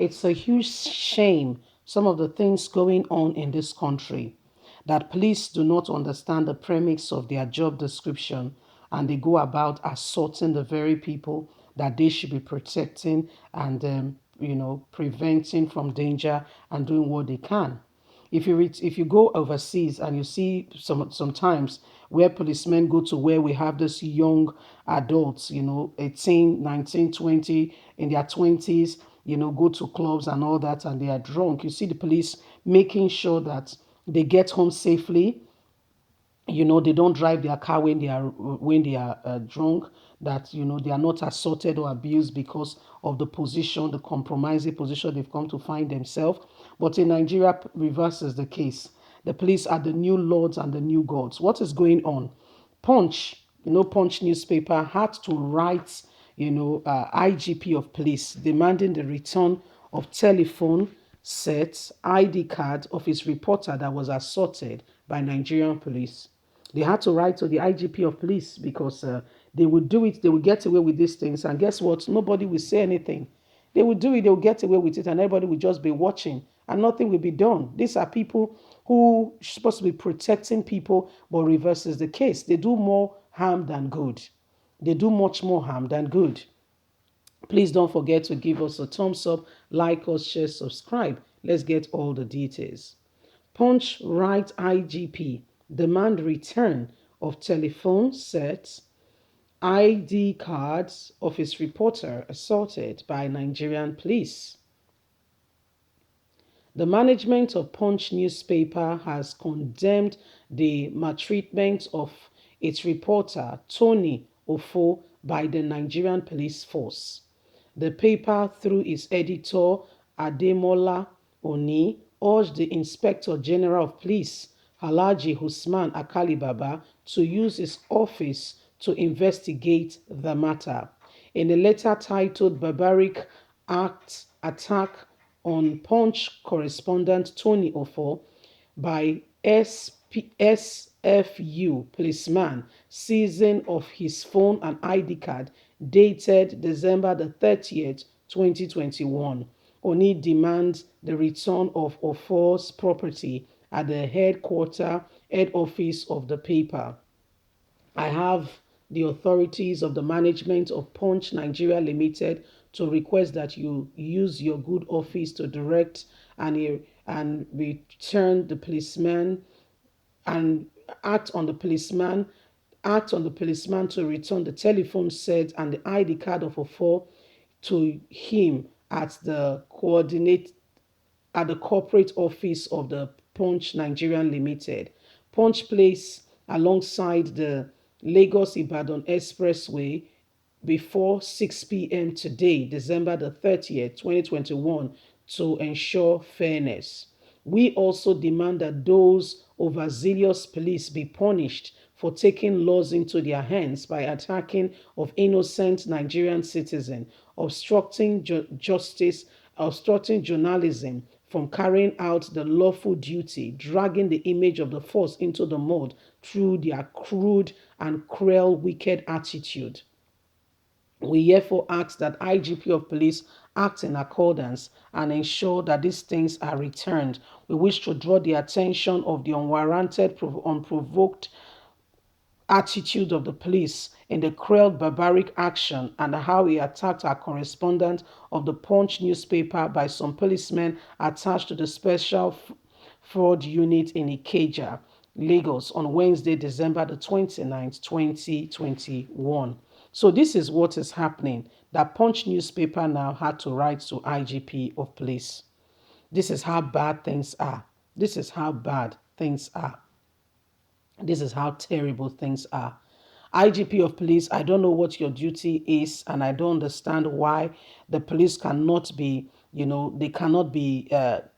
It's a huge shame, some of the things going on in this country, that police do not understand the premise of their job description and they go about assaulting the very people that they should be protecting and, preventing from danger and doing what they can. If you go overseas and you see sometimes where policemen go to where we have this young adults, 18, 19, 20, in their 20s, go to clubs and all that and they are drunk. You see the police making sure that they get home safely, they don't drive their car when they are drunk, that they are not assaulted or abused because of the position, the compromising position they've come to find themselves. But in Nigeria, reverse is the case. The police are the new lords and the new gods. What is going on? Punch newspaper had to write, IGP of police demanding the return of telephone sets, ID card of his reporter that was assaulted by Nigerian police. They had to write to the IGP of police because they would do it, they would get away with these things. And guess what? Nobody will say anything. They will do it, they will get away with it, and everybody will just be watching and nothing will be done. These are people who are supposed to be protecting people, but reverse is the case. They do more harm than good. They do much more harm than good. Please don't forget to give us a thumbs up, like us, share, subscribe. Let's get all the details. Punch right IGP demand return of telephone sets, ID cards of his reporter assaulted by Nigerian police. The management of Punch newspaper has condemned the maltreatment of its reporter Tony Ofo by the Nigerian police force. The paper, through its editor Ademola Oni, urged the Inspector General of Police Alhaji Usman Alkali Baba to use his office to investigate the matter. In a letter titled Barbaric Act Attack on Punch correspondent Tony Ofo by SFU policeman seizing of his phone and ID card dated December the 30th, 2021. Oni demands the return of Ofo's property at the head office of the paper. I have the authorities of the management of Punch Nigeria Limited to request that you use your good office to direct and return the policeman and act on the policeman to return the telephone set and the ID card of Ofo to him at the corporate office of the Punch Nigerian Limited. Punch Place alongside the Lagos Ibadan Expressway before 6 p.m. today, December the 30th, 2021, to ensure fairness. We also demand that those overzealous police be punished for taking laws into their hands by attacking of innocent Nigerian citizens, obstructing justice, obstructing journalism from carrying out the lawful duty, dragging the image of the force into the mud through their crude and cruel, wicked attitude. We therefore ask that IGP of police act in accordance and ensure that these things are returned. We wish to draw the attention of the unwarranted, unprovoked attitude of the police in the cruel, barbaric action and how he attacked our correspondent of the Punch newspaper by some policemen attached to the Special Fraud Unit in Ikeja, Lagos on Wednesday, December the 29th, 2021. So this is what is happening. That Punch newspaper now had to write to IGP of police. This is how bad things are. This is how bad things are. This is how terrible things are. IGP of police, I don't know what your duty is, and I don't understand why the police cannot be, they cannot be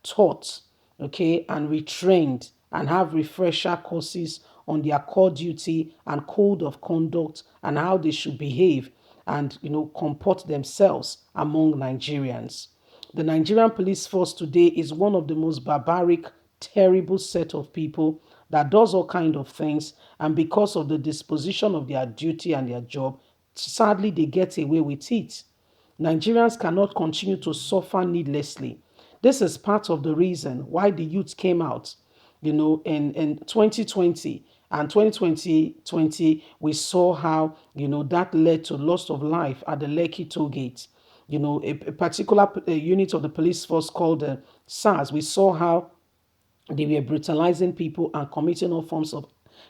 taught, okay, and retrained and have refresher courses on their core duty and code of conduct and how they should behave and, comport themselves among Nigerians. The Nigerian police force today is one of the most barbaric, terrible set of people that does all kind of things, and because of the disposition of their duty and their job, sadly they get away with it. Nigerians cannot continue to suffer needlessly. This is part of the reason why the youth came out, in 2020 and 2020, we saw how, that led to loss of life at the Lekki toll gate. A particular unit of the police force called the SARS, we saw how they were brutalizing people and committing all forms of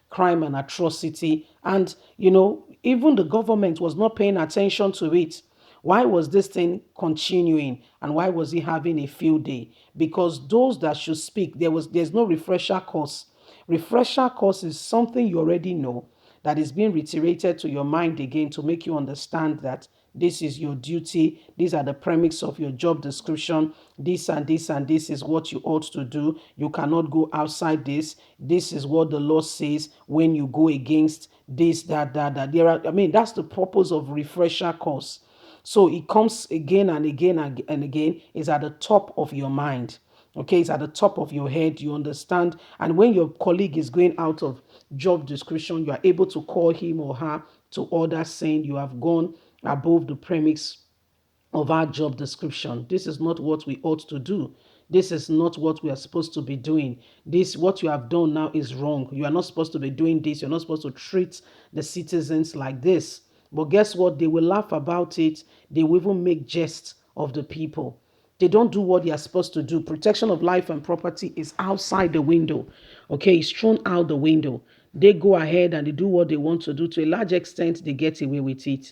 crime and atrocity. And, even the government was not paying attention to it. Why was this thing continuing? And why was he having a field day? Because those that should speak, there's no refresher course. Refresher course is something you already know that is being reiterated to your mind again to make you understand that this is your duty, these are the premise of your job description, this and this and this is what you ought to do. You cannot go outside this. This is what the law says when you go against this, that. That's the purpose of refresher course. So it comes again and again and again, is at the top of your mind. Okay, it's at the top of your head. You understand. And when your colleague is going out of job description, you are able to call him or her to order, saying you have gone above the premise of our job description. This is not what we ought to do. This is not what we are supposed to be doing. This, what you have done now, is wrong. You are not supposed to be doing this. You're not supposed to treat the citizens like this. But guess what? They will laugh about it. They will even make jest of the people. They don't do what they are supposed to do. Protection of life and property is outside the window. Okay, it's thrown out the window. They go ahead and they do what they want to do. To a large extent, they get away with it.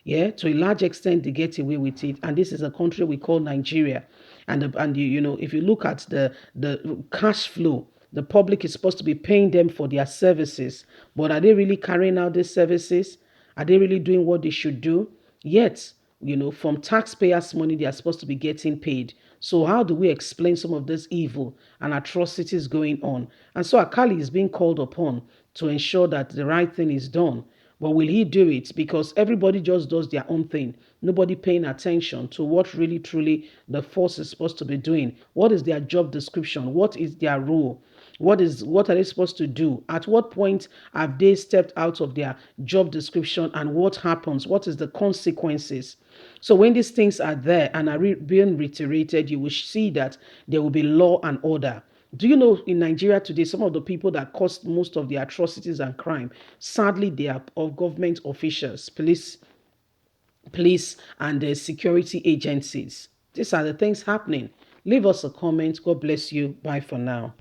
Yeah, to a large extent, they get away with it. And this is a country we call Nigeria. If you look at the cash flow, the public is supposed to be paying them for their services. But are they really carrying out these services? Are they really doing what they should do? Yet, from taxpayers' money, they are supposed to be getting paid. So how do we explain some of this evil and atrocities going on? And so Akali is being called upon to ensure that the right thing is done. But will he do it? Because everybody just does their own thing. Nobody paying attention to what really, truly the force is supposed to be doing. What is their job description? What is their role? What are they supposed to do? At what point have they stepped out of their job description, and what happens? What is the consequences? So when these things are there and are being reiterated, you will see that there will be law and order. Do you know in Nigeria today, some of the people that caused most of the atrocities and crime, sadly, they are of government officials, police and the security agencies. These are the things happening. Leave us a comment. God bless you. Bye for now.